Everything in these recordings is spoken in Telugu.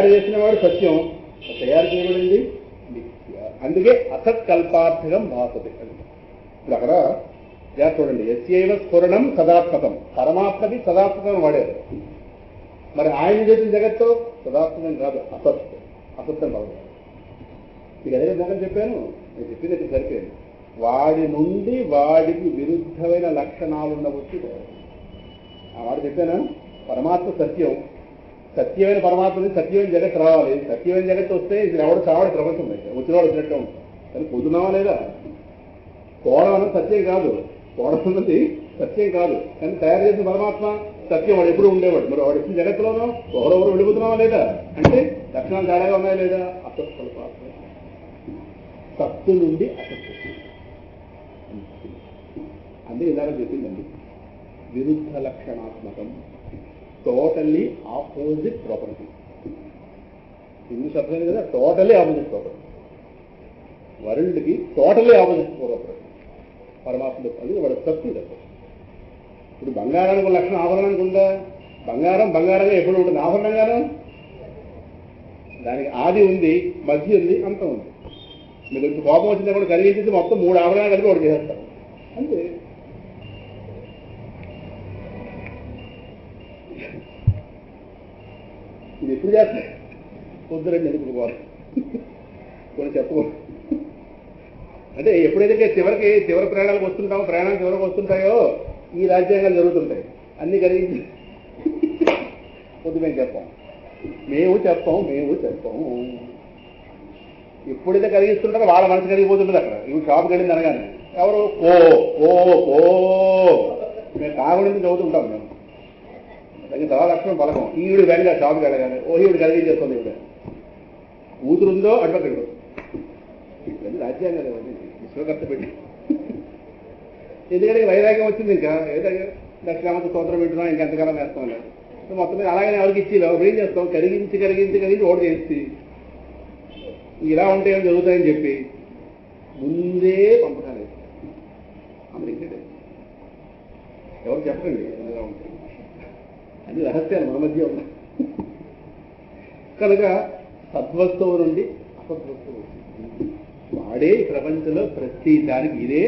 తయారు చేసిన వాడు సత్యం, తయారు చేయబడింది మిథ్య. అందుకే అసత్కల్పార్థకం భాసతే. ఇప్పుడు అక్కడ చూడండి, యస్యైవ స్ఫురణం సదాత్మకం, పరమాత్మకి సదాత్మకం వాడారు. మరి ఆయన చేసిన జగత్తు సదాత్మకం కాదు, అసత్యం బాగుంది. మీకు అదే విధంగా చెప్పాను, నేను చెప్పింది ఇక్కడ సరిపోయింది. వాడి నుండి వాడికి విరుద్ధమైన లక్షణాలున్న వస్తువు ఆ వాడు చెప్పానా, పరమాత్మ సత్యం, సత్యమైన పరమాత్మని సత్యమైన జగత్తు రావాలి. సత్యమైన జగత్తు వస్తే ఇది ఎవడు చావాడు ప్రపంచం వచ్చినవాడు వచ్చినట్టే ఉంటుంది. కానీ పొద్దున్నావా లేదా? కోణం అన్నది సత్యం కాదు, కోణం అన్నది సత్యం కాదు, కానీ తయారు చేసిన పరమాత్మ సత్యం. వాడు ఎప్పుడు ఉండేవాడు. మరి వాడు ఇచ్చిన జగత్తులోనూ ఒకరొకరు వెళ్ళిపోతున్నావా లేదా అంటే లక్షణాలు తేడాగా ఉన్నాయా లేదా? అసత్కల్పార్థం, సత్తు నుండి అసత్తు. అందుకే ఇందాక చెప్పిందండి, విరుద్ధ లక్షణాత్మకం, టోటల్లీ ఆపోజిట్ ప్రాపర్టీ. ఇంగ్లీష్ అర్థమైంది కదా, టోటలీ ఆపోజిట్ ప్రాపర్టీ. వరల్డ్కి టోటలీ ఆపోజిట్ ప్రాపర్టీ పరమాత్మ. అది వాడు సత్తు కదా. ఇప్పుడు బంగారానికి లక్షణం ఆభరణానికి ఉందా? బంగారం బంగారంగా ఎప్పుడు ఉంటుంది, ఆభరణంగాను దానికి ఆది ఉంది, మధ్య ఉంది, అంతం ఉంది. మీకు కొంచెం కోపం వచ్చిందా కూడా కలిగేసి మొత్తం 3 ఆభరణాలు కలిపి ఒకటి చేస్తారు అంతే. ఇది ఎప్పుడు చేస్తాయి? పొద్దురండి ఎందుకు పోవాలి కొన్ని చెప్పకూడదు. అంటే ఎప్పుడైతే చివరి ప్రయాణాలకు వస్తుంటామో, ప్రయాణాలు చివరికి వస్తుంటాయో ఈ రాజ్యాంగాలు జరుగుతుంటాయి. అన్ని కలిగి పొద్దు మేము చెప్పాం. ఎప్పుడైతే కలిగిస్తుంటారో వాళ్ళ మనసు కలిగిపోతుంటుంది. అక్కడ ఇవి షాప్కి వెళ్ళింది అనగానే ఎవరు మేము కాకుండా చదువుతుంటాం. మేము దానికి చాలా లక్షణం బలకం. ఈవిడు వెళ్ళగా షాప్కి వెళ్ళగానే ఈవిడు కలిగించేస్తుంది. ఈవిడ కూతురుందో అడ్వకేట్, ఇవన్నీ రాజ్యాంగాలు ఇవన్నీ విశ్వకర్త పెట్టి. ఎందుకంటే వైరాగ్యం వచ్చింది. ఇంకా ఏదైనా దక్షిణామతి స్తోత్రం పెట్టుకున్నా ఇంకెంతకాలం వేస్తాం లేదు. మొత్తం మీద అలాగనే ఎవరికి ఇచ్చి ఏం చేస్తాం, కరిగించి ఓటు చేసి ఇలా ఉంటే ఏం జరుగుతాయని చెప్పి ముందే పంపకాలు అమెరికా. ఎవరు చెప్పండి ఎలా ఉంటాయి అన్ని రహస్యాలు మన మధ్య ఉన్నాయి. కనుక సద్వస్తువు నుండి అసద్వస్తువు వాడే ప్రపంచంలో ప్రతి దానికి ఇదే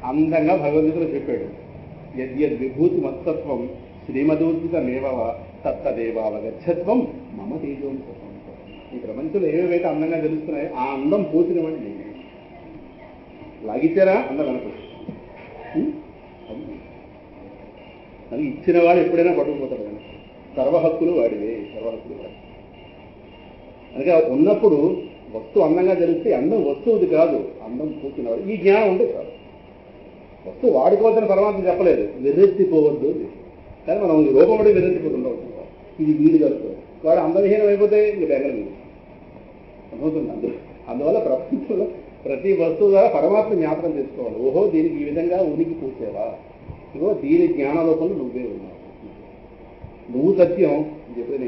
అందంగా భగవద్గీతలో చెప్పాడు. యద్యద్ విభూతి మత్సత్వం శ్రీమదూర్జిత మేవవ తత్తదేవావగచ్చత్వం మమ తేజోంసం. ఈ ప్రపంచంలో ఏవేవైతే అందంగా తెలుస్తున్నాయో ఆ అందం పూసిన వాడిని నేనే. లాగిచ్చారా అందం అనుకో. అది ఇచ్చిన వాడు ఎప్పుడైనా పట్టుకుపోతాడు. కానీ సర్వహక్కులు వాడివే, సర్వహక్కులు వాడి. అందుకే ఉన్నప్పుడు వస్తువు అందంగా తెలిస్తే అందం వస్తువుది కాదు, అందం పూసినవాడు. ఈ జ్ఞానం ఉంటే కాదు. వస్తువు వాడుకోవద్దని పరమాత్మ చెప్పలేదు, విరెత్తిపోవద్దు. కానీ మనం ఈ రూపంలో విరెత్తిపోతుండవచ్చు. ఇది వీడు కలుపుతుంది, వాడు అందవిహీనం అయిపోతే ఇంక బెంగళ వీడు అవుతుంది. అందువల్ల ప్రపంచంలో ప్రతి వస్తువు ద్వారా పరమాత్మ జ్ఞాపకం చేసుకోవాలి. ఓహో దీనికి ఈ విధంగా ఉనికి పూసేవా, ఇగో దీని జ్ఞానలోపంలో నువ్వే ఉన్నావు, నువ్వు సత్యం ఎప్పుడైనా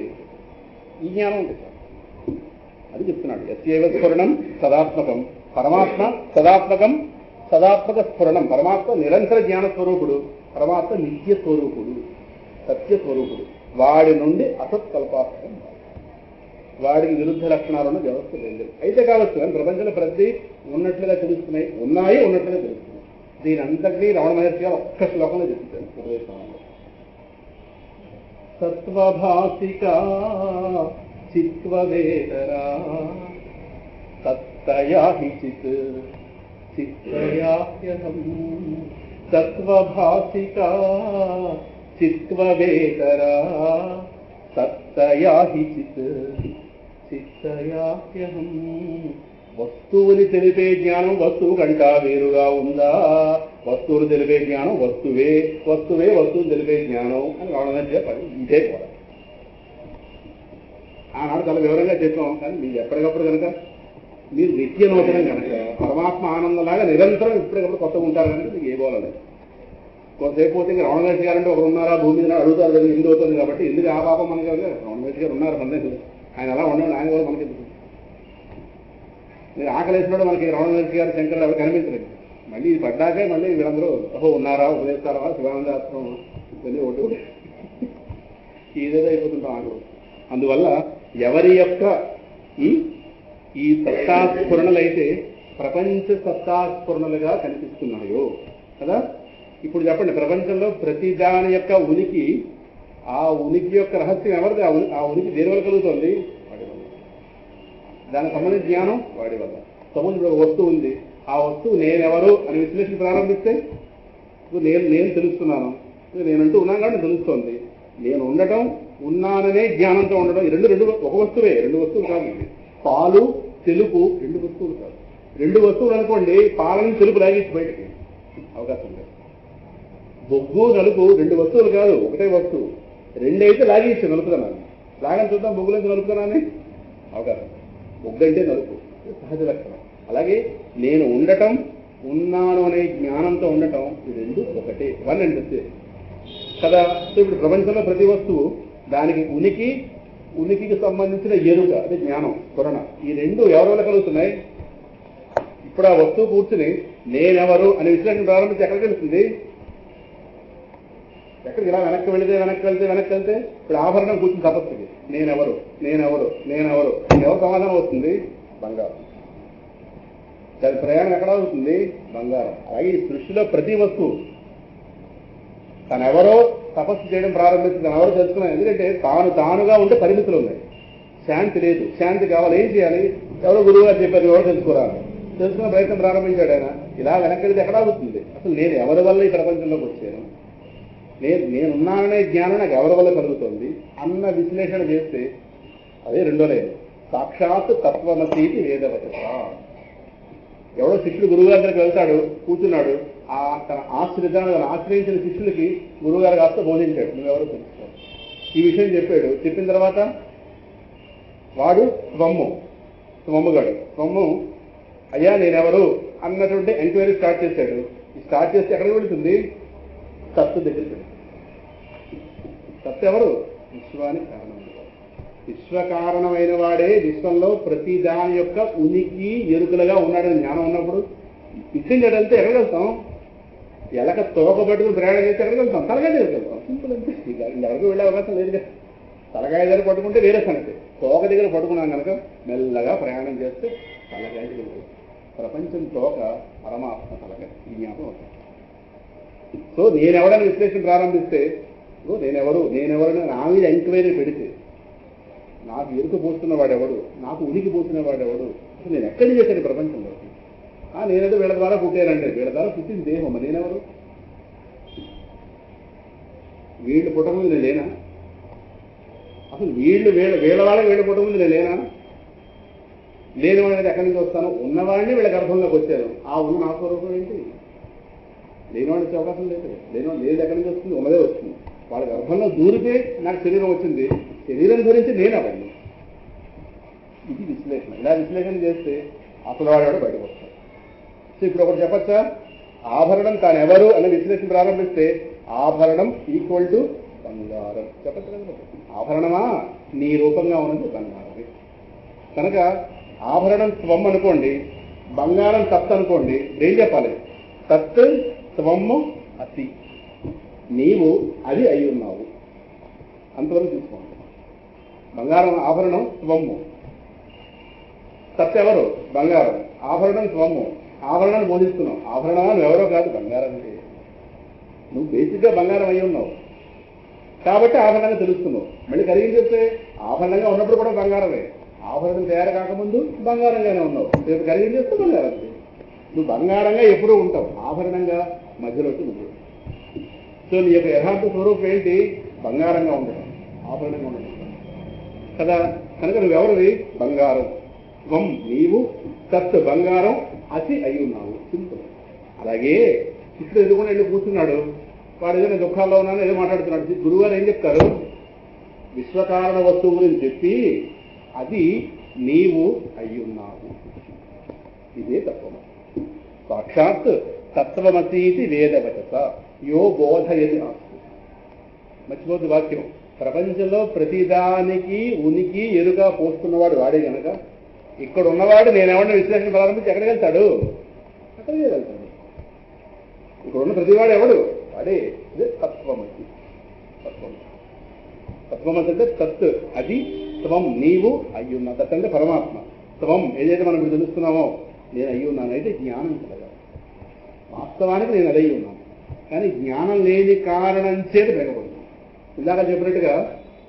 ఈ జ్ఞానం ఉంటుంది. అది చెప్తున్నాడు. యస్యైవ స్ఫురణం సదాత్మకం, పరమాత్మ సదాత్మక స్ఫురణం. పరమాత్మ నిరంతర జ్ఞాన స్వరూపుడు, పరమాత్మ నిత్య స్వరూపుడు, సత్య స్వరూపుడు. వాడి నుండి అసత్కల్పార్థం, వాడికి విరుద్ధ లక్షణాలున్న వ్యవస్థ లేదు. అయితే కావచ్చు కానీ ప్రపంచంలో ప్రతి ఉన్నట్లుగా తెలుస్తున్నాయి, ఉన్నట్లుగా తెలుస్తున్నాయి. దీని అంతటినీ రమణ మహర్షి గారు ఒక్క శ్లోకంలో చెప్తారు ఉపదేశంలో. సత్వభాసికా చిత్వవేతరా సత్తయా హి చిత్ చిత్తయాహ్యహం. సత్వభాసికా చిత్వవేతరా సత్తయా హి చిత్ చిత్తయాహ్యహం. వస్తువుని తెలిపే జ్ఞానం వస్తువు కంటా వేరుగా ఉందా? వస్తువులు తెలిపే జ్ఞానం వస్తువే, వస్తువుని తెలిపే జ్ఞానం అని రావడం చెప్పాలి. ఇదే కూడా ఆనాడు చాలా వివరంగా చెప్పాం. కానీ మీరు ఎప్పటికప్పుడు కనుక మీరు నిత్య నూతనం కనుక పరమాత్మ ఆనందంలాగా నిరంతరం ఎప్పటికప్పుడు కొత్తగా ఉంటారు కనుక మీకు ఏ బోలలేదు. కొంతసేపు పోతే ఇంకా రమణ మహర్షి గారు అంటే ఒకరు ఉన్నారా భూమి మీద అడుగుతారు కదా, ఎందుకు అవుతుంది కాబట్టి ఎందుకు ఆ పాపం మనకి రమణ మహర్షి గారు ఉన్నారు మనకి, ఆయన అలా ఉండండి, ఆయన కూడా మనకి ఎందుకు. మీరు ఆకలేసినాడు మనకి రమణ మహర్షి గారు శంకరుడు ఎవరు కనిపించలేదు. మళ్ళీ ఇది పడ్డాకే మళ్ళీ వీళ్ళందరూ ఉన్నారా ఉపదేశారా శివానందాశ్రమం ఇవన్నీ ఒకటి ఇదేదో అయిపోతుంటాం ఆకలి. అందువల్ల ఎవరి యొక్క ఈ సత్తాస్ఫురణలైతే ప్రపంచ సత్తాస్ఫురణలుగా కనిపిస్తున్నాయో కదా. ఇప్పుడు చెప్పండి, ప్రపంచంలో ప్రతి దాని యొక్క ఉనికి, ఆ ఉనికి యొక్క రహస్యం ఎవరిది? ఆ ఉనికి దేని వల్ల కలుగుతుంది? వాడి వల్ల. దానికి సంబంధించిన జ్ఞానం వాడి వల్ల. సపోజ్ ఇప్పుడు ఒక వస్తువు ఉంది, ఆ వస్తువు నేనెవరు అని విశ్లేషణ ప్రారంభిస్తే నేను తెలుస్తున్నాను, నేనంటూ ఉన్నాను కాబట్టి తెలుస్తోంది. నేను ఉండటం, ఉన్నాననే జ్ఞానంతో ఉండడం, రెండు ఒక వస్తువే, రెండు వస్తువులు కాదు. పాలు తెలుపు రెండు వస్తువులు కాదు. రెండు వస్తువులు అనుకోండి, పాలని తెలుపు లాగేసి బయటకి అవకాశం లేదు. బొగ్గు నలుపు రెండు వస్తువులు కాదు, ఒకటే వస్తువు. రెండైతే లాగేసి నలుపుతున్నాను, లాగని చూద్దాం బొగ్గులోంచి నలుపుతున్నానని అవకాశం. బొగ్గు అంటే నలుపు, సహజ లక్షణం. అలాగే నేను ఉండటం, ఉన్నాను అనే జ్ఞానంతో ఉండటం, ఈ రెండు ఒకటే, వన్ అండ్ ద సేమ్ కదా. సో ఇప్పుడు ప్రపంచంలో ప్రతి వస్తువు దానికి ఉనికికి సంబంధించిన ఎరుక, అదే జ్ఞానం, స్ఫురణ, ఈ రెండు ఎవరి వల్ల కలుగుతున్నాయి? ఇప్పుడు ఆ వస్తువు కూర్చుని నేనెవరు అనే విశ్లేషణ ప్రారంభించి ఎక్కడికి వెళ్తుంది? ఎక్కడికి? ఇలా వెనక్కి వెళితే ఇప్పుడు ఆభరణం కూర్చుని తపస్సుకి నేనెవరు ఎవరు సమాధానం వస్తుంది? బంగారం. దాని ప్రయాణం ఎక్కడ అవుతుంది? బంగారం. అలాగే ఈ సృష్టిలో ప్రతి వస్తువు తనెవరో తపస్సు చేయడం ప్రారంభించింది, తనెవరో తెలుసుకున్నాను. ఎందుకంటే తానుగా ఉంటే పరిమితులు ఉన్నాయి, శాంతి లేదు. శాంతి కావాలి, ఏం చేయాలి? ఎవరో గురువు గారు చెప్పారు, ఎవరో తెలుసుకురాలి. తెలుసుకున్న ప్రయత్నం ప్రారంభించాడు ఆయన. ఇలా వెనక్కి ఎక్కడ అవుతుంది? అసలు నేను ఎవరి వల్ల ఈ ప్రపంచంలోకి వచ్చాను, నేనున్నాననే జ్ఞానం నాకు ఎవరి వల్ల కలుగుతుంది అన్న విశ్లేషణ చేస్తే అదే రెండో లేదు. సాక్షాత్ తత్వమసీతి వేదవచస. ఎవడో శిష్యుడు గురువుగారి దగ్గరికి వెళ్తాడు, కూర్చున్నాడు. తన ఆశ్రయించిన శిష్యులకి గురువుగారు కాస్త బోధించాడు, నువ్వెవరో తెలుసుకో. ఈ విషయం చెప్పాడు. చెప్పిన తర్వాత వాడు స్వమ్ముగాడు అయ్యా నేనెవరు అన్నటువంటి ఎంక్వైరీ స్టార్ట్ చేశాడు. స్టార్ట్ చేస్తే ఎక్కడికి వెళుతుంది? తత్తు దగ్గరికి. తత్తు ఎవరు? విశ్వానికి కారణం. విశ్వకారణమైన వాడే విశ్వంలో ప్రతి దాని యొక్క ఉనికి ఎరుకలుగా ఉన్నాడని జ్ఞానం ఉన్నప్పుడు విషయం చేయడంతో ఎక్కడికి వెళ్తాం? ఎలక తోక పట్టుకుని ప్రయాణం చేస్తే ఎక్కడికి వెళ్తాం? తలకాయ దగ్గరికి వెళ్తాం. సింపుల్ అంతే. ఎవరికి వెళ్ళే అవకాశం లేదు. తలకాయ దగ్గర పట్టుకుంటే వేరే సంగతి. తోక దగ్గర పట్టుకున్నాం కనుక మెల్లగా ప్రయాణం చేస్తే తలకాయ దగ్గర వెళ్తాం. ప్రపంచం తోక, పరమాత్మ తలకాయ, ఈ జ్ఞాపకం అవుతాం. సో నేనెవడని విశ్లేషణ ప్రారంభిస్తే నేనెవరని నా మీద ఎంక్వైరీ పెడితే నాకు ఎరుక పోస్తున్న వాడెవడు, నాకు ఉనికి పోతున్న వాడెవడు, అసలు నేను ఎక్కడి చేశాను ప్రపంచంలో? నేనేదో వీళ్ళ ద్వారా పుట్టానండి, వీళ్ళ ద్వారా పుట్టిన దేహం, నేనెవరు? వీళ్ళు పుట్టక ముందు నేను లేనా? అసలు వీళ్ళ వాళ్ళకి వీళ్ళ పుట్టక ముందు నేను లేనా? లేని వాడిని ఎక్కడి నుంచి వస్తాను? ఉన్నవాడిని వీళ్ళ గర్భంలోకి వచ్చాను. ఆ ఉన్న నా స్వరూపం ఏంటి? లేనివాడికి వచ్చే అవకాశం లేదు. లేదు ఎక్కడి నుంచి వస్తుంది? ఉన్నదే వస్తుంది. వాళ్ళ గర్భంలో దూరితే నాకు శరీరం వచ్చింది, శరీరం ధరించి నేను అవ్వండి. ఇది విశ్లేషణ. ఇలా విశ్లేషణ చేస్తే అసలు వాడు బయటకు వస్తాడు. సో ఇప్పుడు ఒకటి చెప్పచ్చా? ఆభరణం తానెవరు అనే విశ్లేషణ ప్రారంభిస్తే ఆభరణం ఈక్వల్ టు బంగారం చెప్పచ్చు కదా. ఆభరణమా నీ రూపంగా ఉన్నది బంగారమే. కనుక ఆభరణం స్వం అనుకోండి, బంగారం తత్ అనుకోండి. ఏం చెప్పాలి? తత్ స్వము అతి, నీవు అది అయి ఉన్నావు. అంతవరకు తీసుకోండి. బంగారం ఆభరణం స్వము, తత్ ఎవరు? బంగారం. ఆభరణం స్వము, ఆభరణాన్ని బోధిస్తున్నావు. ఆభరణమా నువ్వెవరో కాదు, బంగారం అంటే నువ్వు బేసిక్గా బంగారం అయి ఉన్నావు కాబట్టి ఆభరణంగా తెలుస్తున్నావు. మళ్ళీ కలిగి చెప్తే ఆభరణంగా ఉన్నప్పుడు కూడా బంగారమే. ఆభరణం తయారు కాకముందు బంగారంగానే ఉన్నావు, రేపు కలిగి చేస్తే బంగారం. నువ్వు బంగారంగా ఎప్పుడూ ఉంటావు, ఆభరణంగా మధ్యలోకి నువ్వు. సో నీ యొక్క యథార్థ స్వరూపం ఏంటి? బంగారంగా ఉండటం, ఆభరణంగా ఉండటం కదా. కనుక నువ్వెవరివి? బంగారం. స్వం నీవు, తత్ బంగారం, అతి అయి ఉన్నావు. సింపుల్. అలాగే ఇప్పుడు ఎదుగుని వెళ్ళి కూర్చున్నాడు, వాడు ఏదైనా దుఃఖాల్లో ఉన్నాను ఏదో మాట్లాడుతున్నాడు. గురువుగారు ఏం చెప్తారు? విశ్వకారణ వస్తువు గురించి చెప్పి అది నీవు అయి ఉన్నావు. ఇదే తత్వము. సాక్షాత్ తత్వమసీతి వేదవచస యో బోధయతి ఆస్తు. మర్చిపోద్దు వాక్యం. ప్రపంచంలో ప్రతిదానికి ఉనికి ఎరుక పోస్తున్నవాడు వాడే కనుక ఇక్కడ ఉన్నవాడు నేనెవరిని విశ్లేషణ ప్రారంభించి ఎక్కడికి వెళ్తాడు? అక్కడికే వెళ్తాడు. ఇక్కడ ఉన్న ప్రతివాడు ఎవడు? వాడే. ఇదే తత్వమసి. తత్వమసి అంటే తత్, అది త్వం నీవు అయ్యున్నావు. తత్ అంటే పరమాత్మ. త్వం ఏదైతే మనం ఇప్పుడు తెలుస్తున్నామో నేను అయ్యి ఉన్నాను అయితే జ్ఞానం కలగాలి. వాస్తవానికి నేను అదయ్యి ఉన్నాను, కానీ జ్ఞానం లేని కారణం చేత బెగపడుతుంది. ఇందాక చెప్పినట్టుగా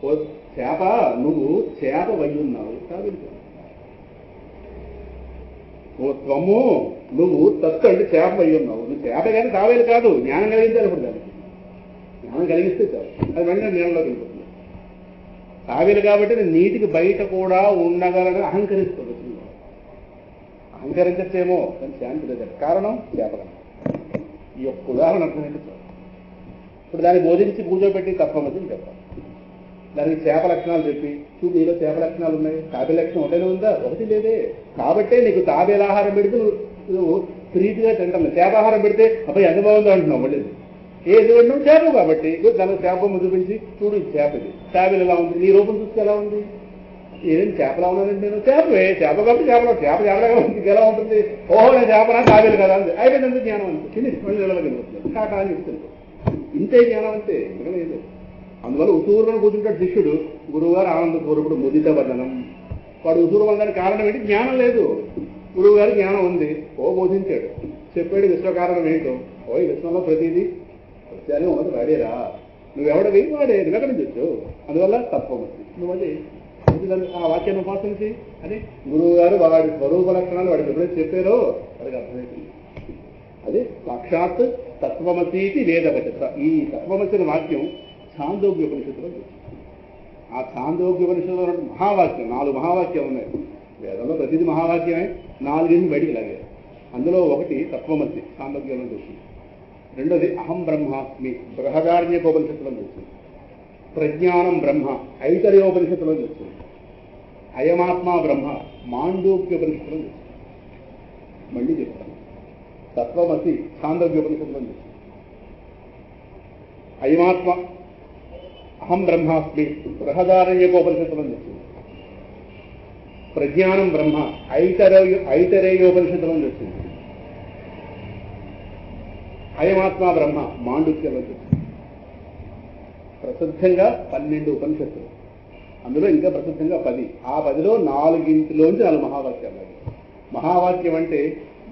ఓ చేప, నువ్వు చేప అయ్యి ఉన్నావు కాబట్టి. ఓ త్వము నువ్వు తత్తు అంటే చేప అయ్యి ఉన్నావు. నువ్వు చేప కానీ తావేలు కాదు, జ్ఞానం కలిగించాలి. ఇప్పుడు దానికి జ్ఞానం కలిగిస్తే చాలు, అది వెంటనే నీళ్ళలో వెళ్ళిపోతుంది. తావేలు కాబట్టి నేను నీటికి బయట కూడా ఉండగలని అహంకరిస్తుంది. అహంకరించచ్చేమో కానీ శాంతి లేదు. కారణం చేపలం. ఈ యొక్క ఉదాహరణ అర్థమైతే చాలు. ఇప్పుడు దాన్ని బోధించి కూర్చోబెట్టి తత్వమని చెప్పాలి. దానికి చేప లక్షణాలు చెప్పి చూడు నీలో చేప లక్షణాలు ఉన్నాయి, తాబేలు లక్షణం ఒకటేనే ఉందా? ఒకటి లేదే. కాబట్టే నీకు తాబేలు ఆహారం పెడితే నువ్వు ప్రీతిగా తింటాను. చేపాహారం పెడితే అబ్బాయి ఎంత బాగుందో అంటున్నావు. మళ్ళీ ఏది వండినావు చేప కాబట్టి దానికి చేప చూపించి చూడు ఇది చేప, ఇది తాబేలు ఎలా ఉంది, నీ రూపం చూస్తే ఎలా ఉంది, ఏదైనా చేపలా ఉన్నానంటే నేను చేపే, చేప కాబట్టి చేప చేపలాగా ఉంది, ఎలా ఉంటుంది, ఓహో నేను చేపనా తాబేలు కదా అంది. అయిపోయింది జ్ఞానం అంతే. తిని మళ్ళీ నిలవగలుగుతుంది కాటా అని చెప్తుంది. ఇంతే జ్ఞానం అంతే, లేదు. అందువల్ల ఉసూరులను కూర్చుంటాడు శిష్యుడు. గురువుగారు ఆనంద స్వరూపుడు ముదిత వర్ణనం. వాడు ఉసూరు వల్లడానికి కారణం ఏంటి? జ్ఞానం లేదు. గురువు గారి జ్ఞానం ఉంది, ఓ బోధించాడు, చెప్పాడు విశ్వకారణం ఏంటో. ఓ ఈ విశ్వంలో ప్రతిదీ సత్యాన్ని ఉన్నది వాడేరా, నువ్వెవడవి వాడే, నువ్వెక్కడి నుంచి వచ్చావు, అందువల్ల తత్వం వచ్చింది. నువ్వు అది ఆ వాక్యాన్ని ఉపాసించి అని గురువు గారు వాడి స్వరూప లక్షణాలు వాడికి ఎప్పుడైతే చెప్పారో వాడికి అర్థమైంది. అదే సాక్షాత్ తత్వమసీతి వేదవచత. ఈ తత్వమసిన వాక్యం ఛాందోగ్యోపనిషత్తులో వచ్చింది. ఆ ఛాందోగ్యోపనిషత్తులో మహావాక్యం, 4 మహావాక్యాలు ఉన్నాయి. వేదంలో ప్రతిదీ మహావాక్యమే, 4 బయటికి లాగారు. అందులో ఒకటి తత్వమసి ఛాందోగ్యంలో వచ్చింది. రెండోది అహం బ్రహ్మాస్మి బృహదారణ్యకోపనిషత్తులో వచ్చింది. ప్రజ్ఞానం బ్రహ్మ ఐతరేయోపనిషత్తులో వచ్చింది. అయమాత్మా బ్రహ్మ మాండూక్యోపనిషత్తులో వచ్చింది. మళ్ళీ చెప్తాను, తత్వమసి ఛాందోగ్యోపనిషత్తులో వచ్చింది. అయమాత్మ అహం బ్రహ్మాస్మి బృహదారణ్యకోపనిషత్తులో వచ్చింది. ప్రజ్ఞానం బ్రహ్మ ఐతరేయోపనిషత్తులో వచ్చింది. అయమాత్మా బ్రహ్మ మాండుక్యంలో వచ్చింది. ప్రసిద్ధంగా 12 ఉపనిషత్తులు, అందులో ఇంకా ప్రసిద్ధంగా 10. ఆ 10లో 4 మహావాక్యాలు. మహావాక్యం అంటే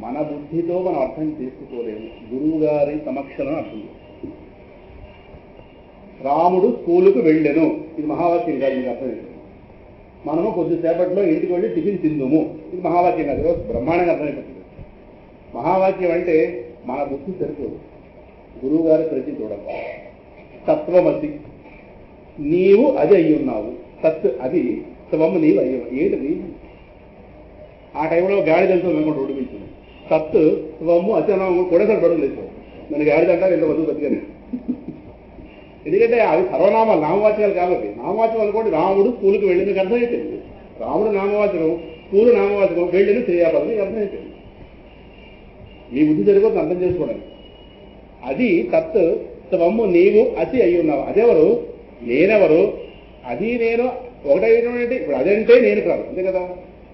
మన బుద్ధితో మనం అర్థం చేసుకోలేము, గురువు గారి సమక్షంలో అర్థం చేసుకోవాలి. రాముడు స్కూలుకు వెళ్ళెను, ఇది మహావాక్యం కాదు, మీకు అర్థమైంది. మనము కొద్దిసేపట్లో ఇంటికి వెళ్ళి టిఫిన్ తిందుము, ఇది మహావాక్యం కాదు, బ్రహ్మాండంగా అర్థమైపోతుంది. మహావాక్యం అంటే మన బుద్ధి సరిపోదు, గురువు గారి ప్రతి చూడాలి. తత్వమసి నీవు అది అయ్యి ఉన్నావు. తత్ అది, త్వము నీవు అయ్యి ఏంటది? ఆ టైంలో గాడి తెలుసు మేము రోడ్డు మించింది. తత్ త్వము అతి అన్నాము కూడా సరి పడడం లేదు. నన్ను గాడిదంటా ఎంత వద్దు బతికాను. ఎందుకంటే అవి సర్వనామాలు, నామవాచకాలు కాబట్టి. నామవాచకం అనుకోండి, రాముడు స్కూలుకి వెళ్ళి మీకు అర్థమైపోయింది. రాముడు నామవాచకం, స్కూలు నామవాచకం, వెళ్ళిన క్రియాపదం మీకు అర్థమైపోయింది. మీ బుద్ధి సరిపోతుంది అర్థం చేసుకోవడానికి. అది తత్ త్వము నీవు అతి అయి ఉన్నావు. అదెవరు? నేనెవరు? అది నేను ఒకటైనటువంటి. ఇప్పుడు అదంటే నేను కాదు, అంతే కదా.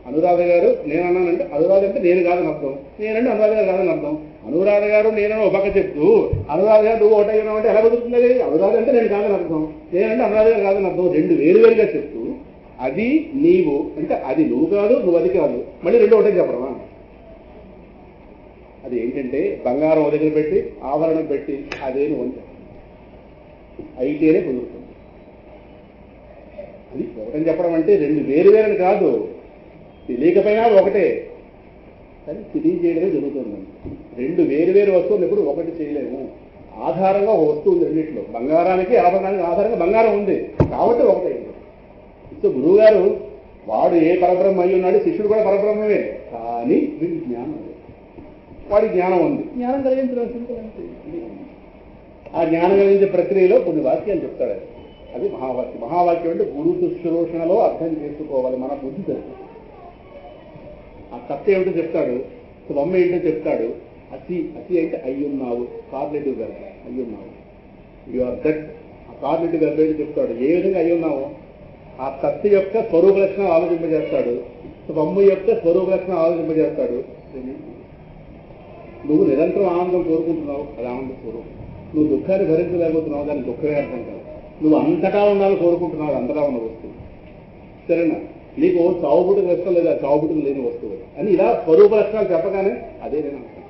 అనురాధ గారు నేను అన్నానంటే అనురాధ అంటే నేను కాదని అర్థం, నేనంటే అనురాధ గారు కాదని అర్థం. అనురాధ గారు నేనని ఒక పక్క చెప్తూ అనురాధ గారు నువ్వు ఒకటైనావు అంటే ఎలా కుదురుతుంది? అనురాధ అంటే నేను కాదని అర్థం, నేనంటే అనురాధ గారు కాదని అర్థం. 2 వేరువేరుగా చెప్తూ అది నీవు అంటే అది నువ్వు కాదు, నువ్వు అది కాదు, మళ్ళీ 2 ఒకటే చెప్పడమా? అది ఏంటంటే బంగారం దగ్గర పెట్టి ఆభరణం పెట్టి అదే నువ్వు అని అయితేనే కుదురుతుంది. అది ఒకటని చెప్పడం అంటే 2 వేరువేరని కాదు, తెలియకపోయినా ఒకటే, కానీ తెలియజేయడమే జరుగుతుంది. 2 వేరువేరు వస్తువులు ఎప్పుడు ఒకటి చేయలేము. ఆధారంగా ఒక వస్తువు ఉంది రెండింటిలో. బంగారానికి ఆభరణానికి ఆధారంగా బంగారం ఉంది కాబట్టి ఒకటే. సో గురువుగారు వాడు ఏ పరబ్రహ్మ అయి ఉన్నాడు, శిష్యుడు కూడా పరబ్రహ్మమే, కానీ వీడి జ్ఞానం వాడి జ్ఞానం ఉంది. జ్ఞానం కలిగించడం సింపుల్ అంటే. ఆ జ్ఞానం కలిగించే ప్రక్రియలో కొన్ని వాక్యాలు చెప్తాడు. అది మహావాక్యం. మహావాక్యం అంటే గురు శుశ్రూషణలో అర్థం చేసుకోవాలి, మన బుద్ధి తెలుసు. ఆ సత్యం ఏమిటో చెప్తాడు, బొమ్మ ఏంటో చెప్తాడు. అతి అతి అంటే అయ్యున్నావు, కార్లెటివ్ గారు అయ్యున్నావు, యు ఆర్ దట్. ఆ కార్లెటివ్ గారు ఏంటో చెప్తాడు, ఏ విధంగా అయ్యున్నావో ఆ సత్య యొక్క స్వరూప లక్షణం ఆలోచింపజేస్తాడు, బొమ్మ యొక్క స్వరూప లక్షణం ఆలోచింపజేస్తాడు. నువ్వు నిరంతరం ఆనందం కోరుకుంటున్నావు, అది ఆనంద స్వరూపం. నువ్వు దుఃఖాన్ని భరించలేకపోతున్నావు, దానికి దుఃఖమే అర్థం కాదు. నువ్వు అంతటా ఉండాలని కోరుకుంటున్నావు, అంతటా ఉన్న వస్తువు. సరేనా? నీకు చావు పుట్టుకు ఇష్టం లేదా, చావు పుట్టుకు లేని వస్తువు అని ఇలా స్వరూప లక్షణాలు చెప్పగానే అదే నేను అనుకున్నాను.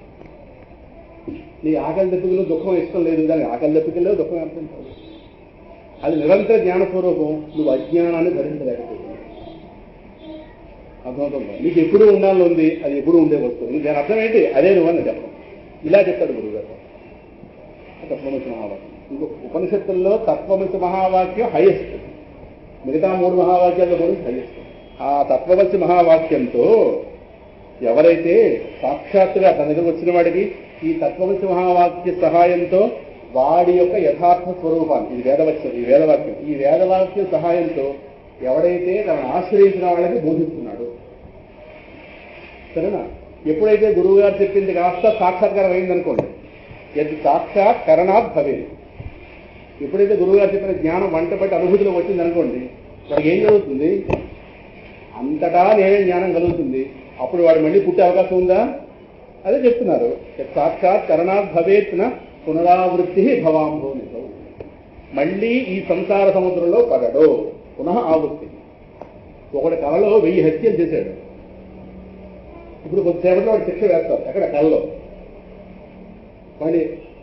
నీ ఆకలి దెబ్బకిలో దుఃఖం ఇష్టం లేదు, దానికి ఆకలి దెబ్బకిలో దుఃఖం అర్థం కాదు. అది నిరంతర జ్ఞాన స్వరూపం. నువ్వు అజ్ఞానాన్ని ధరించలేకపోతున్నావు. అర్థమవుతుందా? నీకు ఎప్పుడు ఉండాలని ఉంది, అది ఎప్పుడు ఉండే వస్తువు. నీకు దాని అర్థం ఏంటి? అదే నువ్వు అని చెప్పడం. ఇలా చెప్తాడు గురువుగారు. తత్వమసి మహావాక్యం. ఇంకో ఉపనిషత్తుల్లో తత్వమసి మహావాక్యం హైయెస్ట్, మిగతా 3 మహావాక్యాల్లో కూడా హైయెస్ట్. ఆ తత్వమసి మహావాక్యంతో ఎవరైతే సాక్షాత్తుగా తన దగ్గర వచ్చిన వాడికి ఈ తత్వమసి మహావాక్య సహాయంతో వాడి యొక్క యథార్థ స్వరూపాన్ని, ఇది వేదవాక్యం, ఈ వేదవాక్యం సహాయంతో ఎవడైతే తనను ఆశ్రయించిన వాళ్ళకి బోధిస్తున్నాడు, సరేనా? ఎప్పుడైతే గురువు గారు చెప్పింది కాస్త సాక్షాత్కారం అయిందనుకోండి, యది సాక్షాత్ కరణాత్ భవేది. ఎప్పుడైతే గురువు గారు చెప్పిన జ్ఞానం వంటపట్టి అనుభూతిలో వచ్చిందనుకోండి, వాడికి ఏం జరుగుతుంది? అంతటా నేనే జ్ఞానం కలుగుతుంది. అప్పుడు వాడు మళ్ళీ పుట్టే అవకాశం ఉందా? అదే చెప్తున్నారు. సాక్షాత్ కరణాత్ భవేత్న పునరావృత్తి భవాంభో నిజం. మళ్ళీ ఈ సంసార సముద్రంలో పడడు, పునః ఆవృత్తి. ఒకటి కళలో 1000 హత్యలు చేశాడు. ఇప్పుడు కొద్దిసేపట్లో వాడు శిక్ష వేస్తారు ఎక్కడ కళలో.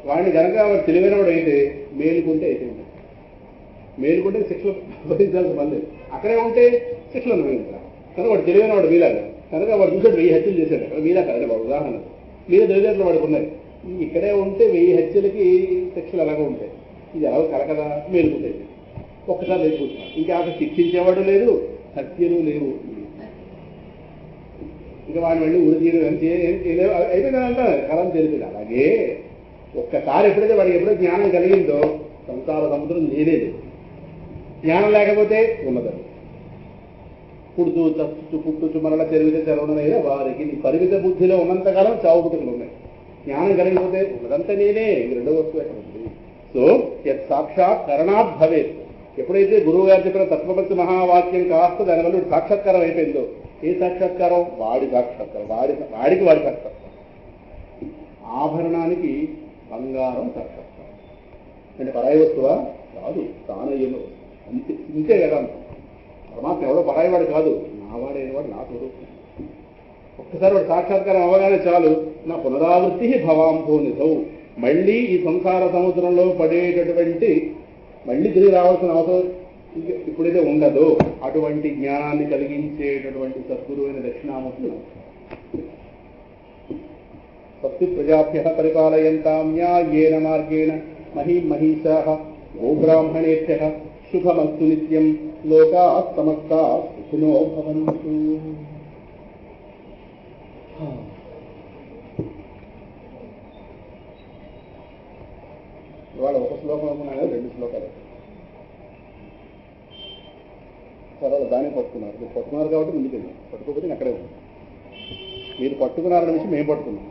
వాడిని కనుక వాడు తెలివైన వాడు అయితే మేలుకుంటే అయిపోయింది. మేలుకుంటే శిక్షలు భరించాల్సి మళ్ళీ అక్కడే ఉంటే శిక్షలు అనుభవించాలి. కనుక వాడు తెలివైన వాడు మీలాగా. కనుక వాడు చూసాడు 1000 హత్యలు చేశాడు అక్కడ మీలా కాదు. వాడు ఉదాహరణ మీద తెలివితేటలు వాడికి ఉన్నాయి. ఇక్కడే ఉంటే 1000 హత్యలకి శిక్షలు అలాగే ఉంటాయి. ఇది ఎలా కలకదా మేలుకుంటాయి. ఒక్కసారి లేచుకుంటున్నాడు. ఇంకా అక్కడ శిక్షించేవాడు లేదు, హత్యలు లేవు. ఇంకా వాడిని వెళ్ళి ఉరి తీయడం చేయలేవు. అయిపోయిందంటే కలం తెలిసింది. అలాగే ఒక్కసారి ఎప్పుడైతే వాడికి ఎప్పుడో జ్ఞానం కలిగిందో సంసార సముద్రం లేలేదు. జ్ఞానం లేకపోతే ఉన్నదని పుడుతూ చచ్చు పుట్టుచు మరల చెరువితే తెరవడమైనా వారికి నీ పరిమిత బుద్ధిలో ఉన్నంతకాలం చావు పుట్టుకలు ఉన్నాయి. జ్ఞానం కలిగిపోతే ఉన్నదంతా నేనే, ఇది రెండో వస్తువు ఎక్కడ ఉంది. సో సాక్షాత్ కరణాత్ భవేత్. ఎప్పుడైతే గురువు గారు చెప్పిన తత్వమసి మహావాక్యం కాస్త దానివల్ల సాక్షాత్కారం అయిపోయిందో, ఏ సాక్షాత్కారం? వాడి సాక్షాత్కారం. వాడికి సాక్షాత్కారం. ఆభరణానికి బంగారం సాక్షాత్కారం అంటే పరాయి వస్తువా కాదు, తానయ్యలో ఇంతే కదా. పరమాత్మ ఎవడో పరాయివాడు కాదు, నావాడైన వాడు నా స్వరూపం. ఒక్కసారి వాడు సాక్షాత్కారం అవ్వగానే చాలు, నా పునరావృత్తి భవాంభో నిధౌ. మళ్ళీ ఈ సంసార సముద్రంలో పడేటటువంటి మళ్ళీ తిరిగి రావాల్సిన అవసరం ఇప్పుడైతే ఉండదు. అటువంటి జ్ఞానాన్ని కలిగించేటటువంటి సద్గురువైన దక్షిణామూర్తి భక్తి ప్రజాభ్య పరిపాలయంతాం న్యాయేన మార్గేణ మహీమహీషాః గోబ్రాహ్మణేభ్యః శుభమస్తు నిత్యం లోకాః సమస్తాః సుఖినో భవంతు. ఇవాళ ఒక శ్లోకం అనుకున్నాను, 2 శ్లోకాలు. తర్వాత దాన్ని పట్టుకున్నారు. మీరు పట్టుకున్నారు కాబట్టి ముందుకెళ్ళి, పట్టుకోకపోతే అక్కడే ఉంది. మీరు పట్టుకున్నారన్న విషయం మేము పట్టుకున్నాం.